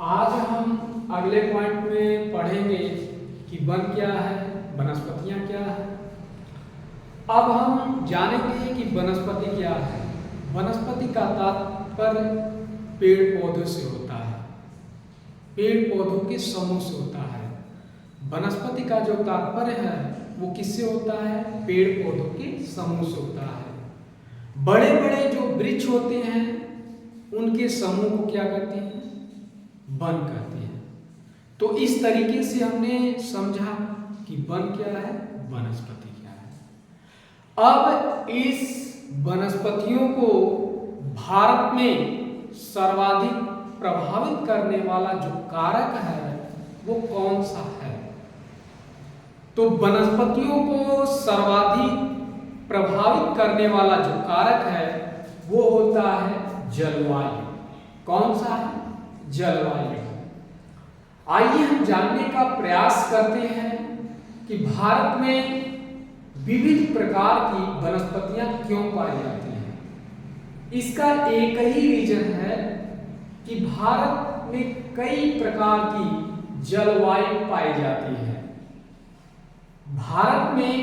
आज हम अगले पॉइंट में पढ़ेंगे कि वन क्या है, वनस्पतियां क्या है। अब हम जानेंगे कि वनस्पति क्या है। वनस्पति का तात्पर्य पेड़ पौधों से होता है, पेड़ पौधों के समूह से होता है। वनस्पति का जो तात्पर्य है वो किससे होता है? पेड़ पौधों के समूह से होता है। बड़े बड़े जो वृक्ष होते हैं उनके समूह को क्या कहते हैं? वन कहते हैं। तो इस तरीके से हमने समझा कि वन क्या है, वनस्पति क्या है। अब इस वनस्पतियों को भारत में सर्वाधिक प्रभावित करने वाला जो कारक है वो कौन सा है? तो वनस्पतियों को सर्वाधिक प्रभावित करने वाला जो कारक है वो होता है जलवायु। कौन सा है? जलवायु। आइए हम जानने का प्रयास करते हैं कि भारत में विविध प्रकार की वनस्पतियां क्यों पाई जाती हैं। इसका एक ही रीजन है कि भारत में कई प्रकार की जलवायु पाई जाती है। भारत में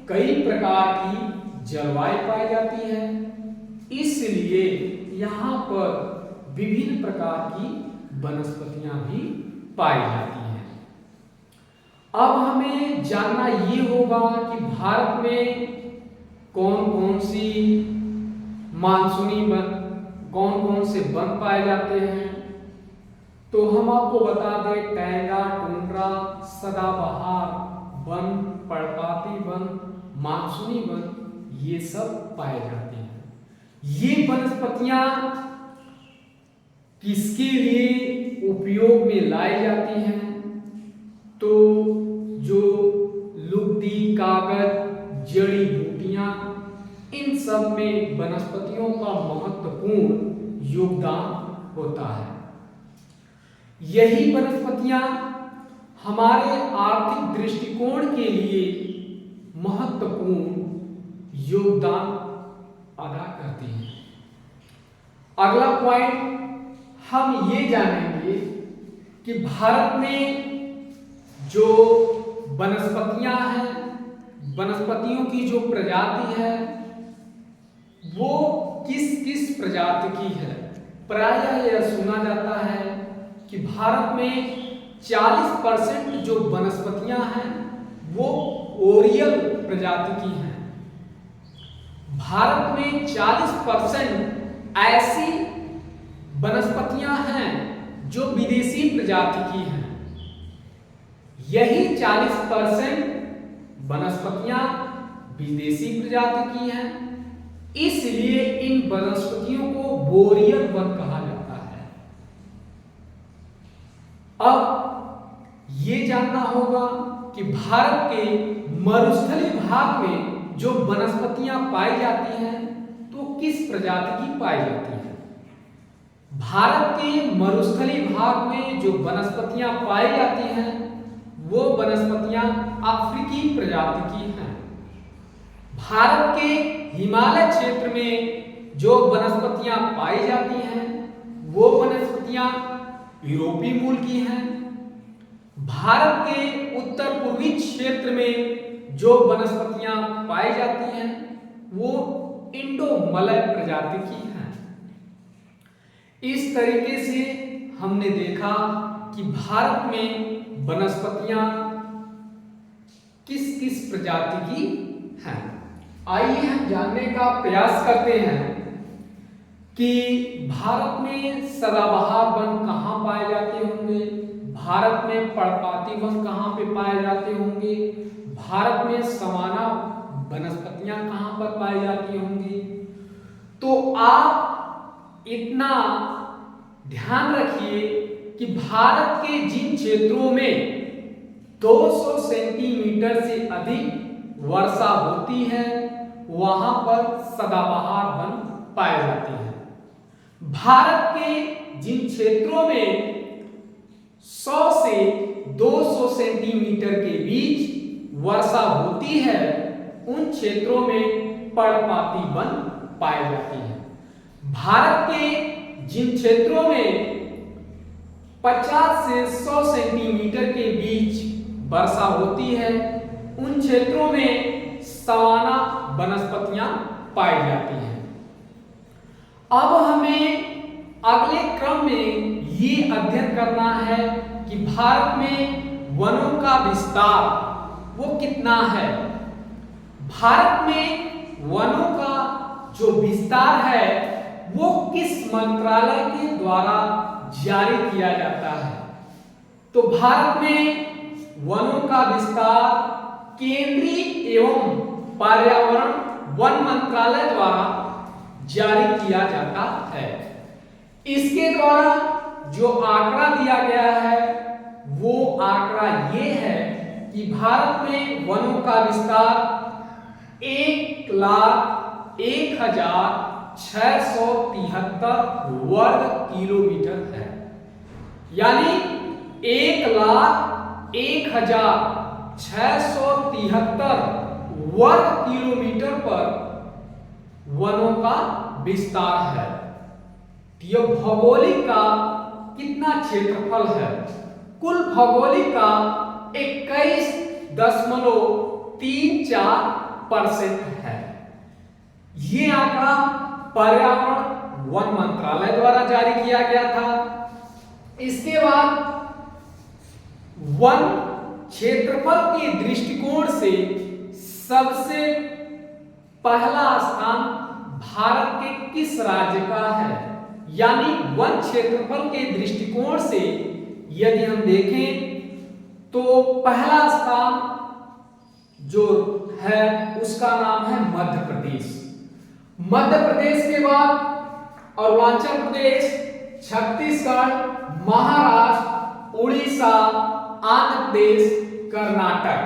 कई प्रकार की जलवायु पाई जाती है, इसलिए यहाँ पर विभिन्न प्रकार की वनस्पतियां भी पाई जाती हैं। अब हमें जानना ये होगा कि भारत में कौन कौन सी मानसूनी वन, कौन कौन से वन पाए जाते हैं। तो हम आपको बता दें, टैंगा, टुंड्रा, सदाबहार वन, पर्णपाती वन, मानसूनी वन, ये सब पाए जाते हैं। ये वनस्पतियां किसके लिए उपयोग में लाई जाती हैं? तो जो लुगदी, कागज, जड़ी बूटियां, इन सब में वनस्पतियों का महत्वपूर्ण योगदान होता है। यही वनस्पतियां हमारे आर्थिक दृष्टिकोण के लिए महत्वपूर्ण योगदान अदा करती हैं। अगला पॉइंट हम ये जानेंगे कि भारत में जो वनस्पतियां हैं, वनस्पतियों की जो प्रजाति है वो किस किस प्रजाति की है। प्रायः यह सुना जाता है कि भारत में 40% जो वनस्पतियां हैं वो ओरियल प्रजाति की हैं। भारत में 40% ऐसी वनस्पतियां हैं जो विदेशी प्रजाति की हैं। यही 40% वनस्पतियां विदेशी प्रजाति की हैं, इसलिए इन वनस्पतियों को बोरियल वन कहा जाता है। अब ये जानना होगा कि भारत के मरुस्थलीय भाग में जो वनस्पतियां पाई जाती हैं तो किस प्रजाति की पाई जाती हैं। भारत के मरुस्थलीय भाग में जो वनस्पतियां पाई जाती हैं वो वनस्पतियां अफ्रीकी प्रजाति की हैं। भारत के हिमालय क्षेत्र में जो वनस्पतियां पाई जाती हैं वो वनस्पतियां यूरोपीय मूल की हैं। भारत के उत्तर पूर्वी क्षेत्र में जो वनस्पतियां पाई जाती हैं वो इंडो मलय प्रजाति की हैं। इस तरीके से हमने देखा कि भारत में वनस्पतियां किस किस प्रजाति की हैं। आइए हम जानने का प्रयास करते हैं कि भारत में सदाबहार वन कहाँ पाए जाते होंगे, भारत में पर्णपाती वन कहाँ पे पाए जाते होंगे, भारत में सामान्य वनस्पतियां कहाँ पर पाई जाती होंगी। तो आप इतना ध्यान रखिए कि भारत के जिन क्षेत्रों में 200 सेंटीमीटर से अधिक वर्षा होती है वहां पर सदाबहार वन पाए जाते हैं। भारत के जिन क्षेत्रों में 100 से 200 सेंटीमीटर के बीच वर्षा होती है उन क्षेत्रों में पर्णपाती वन पाए जाते हैं। भारत के जिन क्षेत्रों में 50 से 100 सेंटीमीटर के बीच वर्षा होती है, उन क्षेत्रों में सवाना वनस्पतियां पाई जाती हैं। अब हमें अगले क्रम में ये अध्ययन करना है कि भारत में वनों का विस्तार वो कितना है। भारत में वनों का जो विस्तार है वो किस मंत्रालय के द्वारा जारी किया जाता है। तो भारत में वनों का विस्तार केंद्रीय एवं पर्यावरण वन मंत्रालय द्वारा जारी किया जाता है। इसके द्वारा जो आंकड़ा दिया गया है वो आंकड़ा ये है कि भारत में वनों का विस्तार 1,01,673 वर्ग किलोमीटर है। यानी 1,01,673 वर्ग किलोमीटर पर वनों का विस्तार है। यह भौगोलिक का कितना क्षेत्रफल है? कुल भौगोलिक का 21.34% है। ये आंकड़ा पर्यावरण वन मंत्रालय द्वारा जारी किया गया था। इसके बाद वन क्षेत्रफल के दृष्टिकोण से सबसे पहला स्थान भारत के किस राज्य का है? यानी वन क्षेत्रफल के दृष्टिकोण से यदि हम देखें तो पहला स्थान जो है उसका नाम है मध्य प्रदेश। मध्य प्रदेश के बाद अरुणाचल प्रदेश, छत्तीसगढ़, महाराष्ट्र, उड़ीसा, आंध्र प्रदेश, कर्नाटक,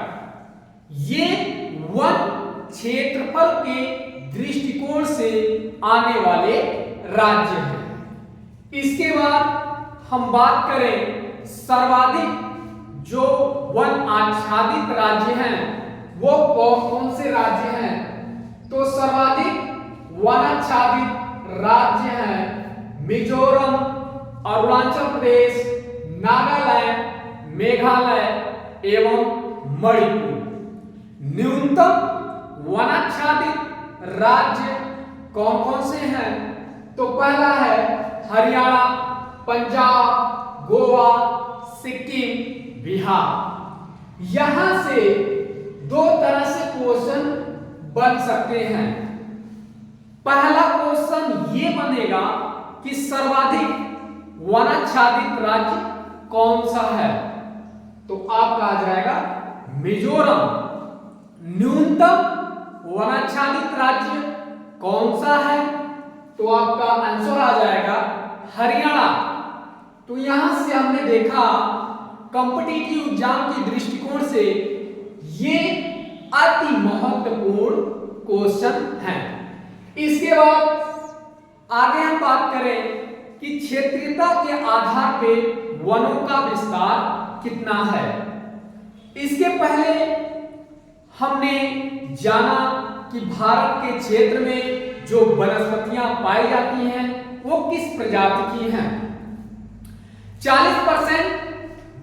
ये वन क्षेत्रफल के दृष्टिकोण से आने वाले राज्य हैं। इसके बाद हम बात करें सर्वाधिक जो वन आच्छादित राज्य हैं वो कौन कौन से राज्य हैं? तो सर्वाधिक वनाच्छादित राज्य हैं मिजोरम, अरुणाचल प्रदेश, नागालैंड, मेघालय एवं मणिपुर। न्यूनतम वनाच्छादित राज्य कौन कौन से हैं? तो पहला है हरियाणा, पंजाब, गोवा, सिक्किम, बिहार। यहां से दो तरह से क्वेश्चन बन सकते हैं। पहला क्वेश्चन ये बनेगा कि सर्वाधिक वनाच्छादित राज्य कौन सा है? तो आपका आ जाएगा मिजोरम। न्यूनतम वनाच्छादित राज्य कौन सा है? तो आपका आंसर आ जाएगा हरियाणा। तो यहां से हमने देखा कॉम्पिटिटिव एग्जाम के दृष्टिकोण से ये अति महत्वपूर्ण क्वेश्चन है। इसके बाद आगे हम बात करें कि क्षेत्रीयता के आधार पे वनों का विस्तार कितना है। इसके पहले हमने जाना कि भारत के क्षेत्र में जो वनस्पतियां पाई जाती हैं वो किस प्रजाति की हैं। 40%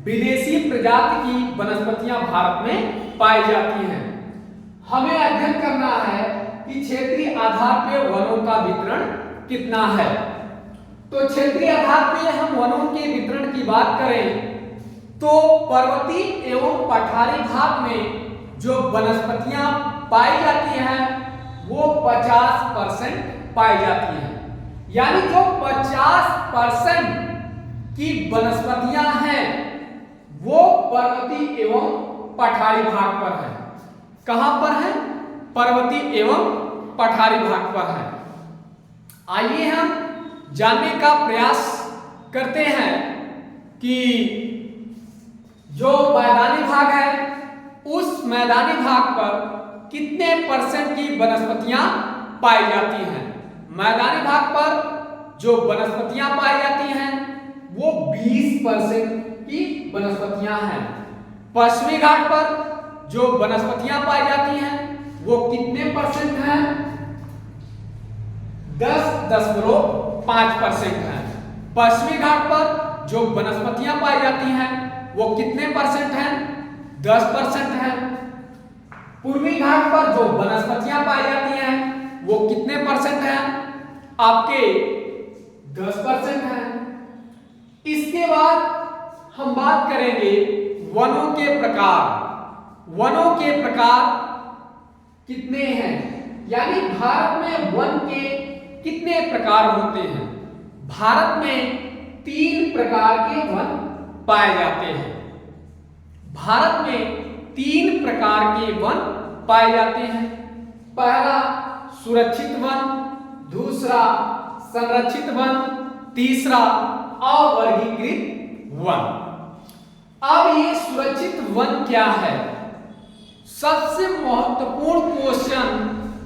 विदेशी प्रजाति की वनस्पतियां भारत में पाई जाती हैं। हमें अध्ययन करना है कि क्षेत्रीय आधार पर वनों का वितरण कितना है। तो क्षेत्रीय आधार पर हम वनों के वितरण की बात करें तो पर्वतीय एवं पठारी भाग में जो वनस्पतियां पाई जाती हैं वो 50% पाई जाती हैं। यानी जो 50% की वनस्पतियां हैं वो पर्वतीय एवं पठारी भाग पर है। कहां पर है? पर्वतीय एवं पठारी भाग पर है। आइए हम जानने का प्रयास करते हैं कि जो मैदानी भाग है उस मैदानी भाग पर कितने परसेंट की वनस्पतियां पाई जाती हैं। मैदानी भाग पर जो वनस्पतियां पाई जाती हैं वो 20% की वनस्पतियां हैं। पश्चिमी घाट पर जो वनस्पतियां पाई जाती हैं वो कितने परसेंट हैं? 10.5% हैं। पश्चिमी घाट पर जो वनस्पतियां पाई जाती हैं वो कितने परसेंट हैं? 10% हैं। पूर्वी घाट पर जो वनस्पतियां पाई जाती हैं वो कितने परसेंट हैं? आपके 10% हैं। इसके बाद हम बात करेंगे वनों के प्रकार। वनों के प्रकार कितने हैं, यानी भारत में वन के कितने प्रकार होते हैं? भारत में 3 प्रकार के वन पाए जाते हैं। भारत में 3 प्रकार के वन पाए जाते हैं। पहला सुरक्षित वन, दूसरा संरक्षित वन, तीसरा अवर्गीकृत वन। अब ये सुरक्षित वन क्या है? सबसे महत्वपूर्ण क्वेश्चन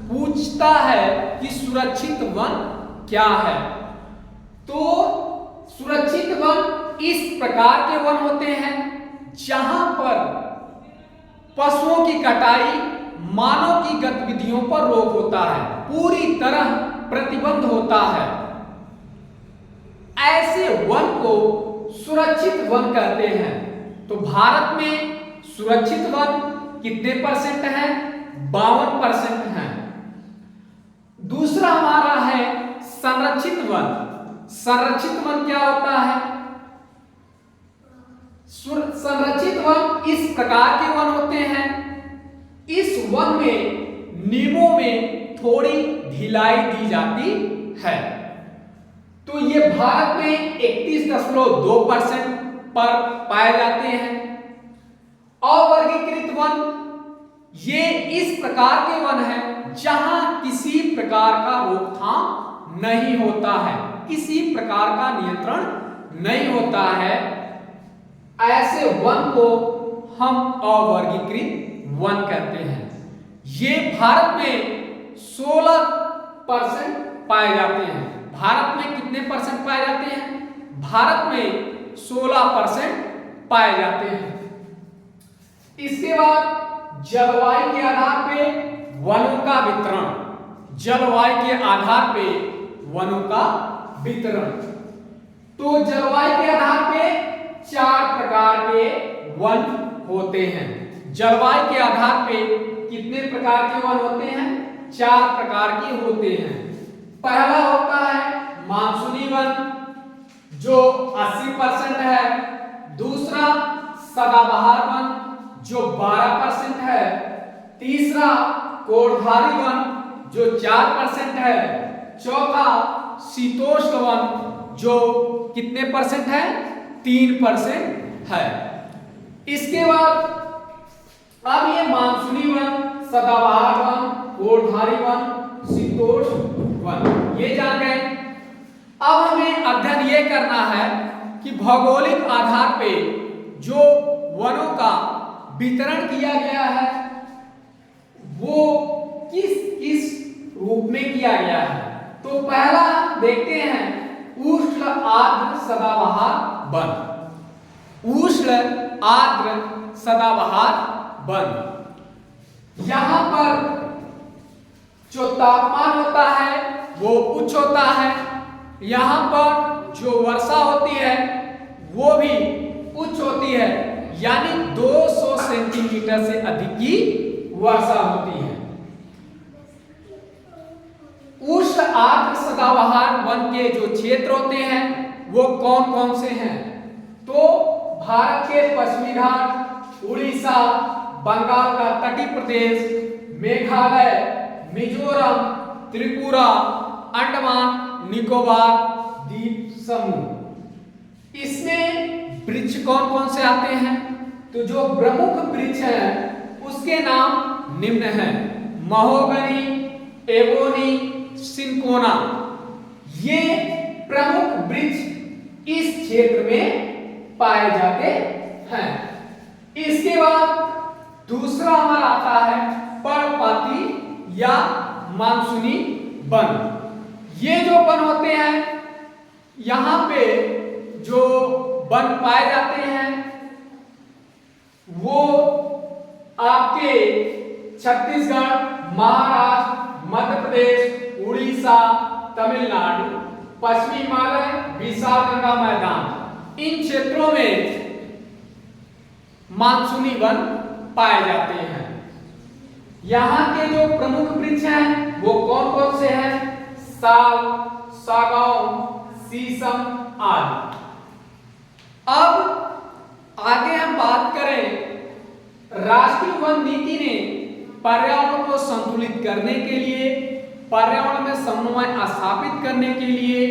पूछता है कि सुरक्षित वन क्या है। तो सुरक्षित वन इस प्रकार के वन होते हैं जहां पर पशुओं की कटाई, मानव की गतिविधियों पर रोक होता है, पूरी तरह प्रतिबंध होता है। ऐसे वन को सुरक्षित वन कहते हैं। तो भारत में सुरक्षित वन कितने परसेंट हैं? 52% हैं। दूसरा हमारा है संरक्षित वन। संरक्षित वन क्या होता है? संरक्षित वन इस प्रकार के वन होते हैं, इस वन में नियमों में थोड़ी ढिलाई दी जाती है। तो ये भारत में 31.2% पर पाए जाते हैं। अवर्गीकृत वन ये इस प्रकार के वन है जहां किसी प्रकार का रोकथाम नहीं होता है, किसी प्रकार का नियंत्रण नहीं होता है। ऐसे वन को हम अवर्गीकृत वन कहते हैं। ये भारत में 16% पाए जाते हैं। भारत में कितने परसेंट पाए जाते हैं? भारत में 16% पाए जाते हैं। इसके बाद जलवायु के आधार पे वनों का वितरण। जलवायु के आधार पे वनों का वितरण। तो जलवायु के आधार पे 4 प्रकार के वन होते हैं। जलवायु के आधार पे कितने प्रकार के वन होते हैं? 4 प्रकार के होते हैं। पहला होता है मानसूनी वन जो 80% है। दूसरा सदाबहार वन जो 12% है। तीसरा कोरधारी वन जो 4% है। चौथा शीतोष्ण वन जो कितने परसेंट है? 3% है। इसके बाद अब ये मानसूनी वन, सदाबहार वन, कोरधारी वन, शीतोष्ण वन ये जान गए। अब हमें अध्ययन ये करना है कि भौगोलिक आधार पे जो वनों का वितरण किया गया है वो किस किस रूप में किया गया है। तो पहला देखते हैं उष्ण आर्द्र सदाबहार वन। उष्ण आर्द्र सदाबहार वन, यहां पर जो तापमान होता है वो उच्च होता है। यहां पर जो वर्षा होती है वो भी उच्च होती है, यानी 200 सेंटीमीटर से अधिक की वर्षा होती है। उष्ण आर्द्र सदाबहार वन के जो क्षेत्र होते हैं वो कौन कौन से हैं? तो भारत के पश्चिमी घाट, उड़ीसा, बंगाल का तटीय प्रदेश, मेघालय, मिजोरम, त्रिपुरा, अंडमान निकोबार द्वीप समूह। इसमें वृक्ष कौन कौन से आते हैं? तो जो प्रमुख वृक्ष हैं उसके नाम निम्न हैं: महोगनी, एबोनी, सिनकोना। ये प्रमुख वृक्ष इस क्षेत्र में पाए जाते हैं। इसके बाद दूसरा हमारा आता है पर्णपाती या मानसूनी वन। ये जो वन होते हैं यहां पे जो वन पाए जाते हैं वो आपके छत्तीसगढ़, महाराष्ट्र, मध्य प्रदेश, उड़ीसा, तमिलनाडु, पश्चिमी हिमालय, विशाल गंगा मैदान, इन क्षेत्रों में मानसूनी वन पाए जाते हैं। यहाँ के जो प्रमुख वृक्ष हैं वो कौन कौन से हैं? साल, सागौन, शीशम आदि। अब आगे हम बात करें, राष्ट्रीय वन नीति ने पर्यावरण को संतुलित करने के लिए, पर्यावरण में समन्वय स्थापित करने के लिए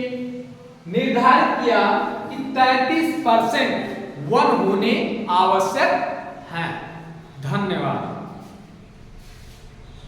निर्धारित किया कि 33% वन होने आवश्यक हैं। धन्यवाद।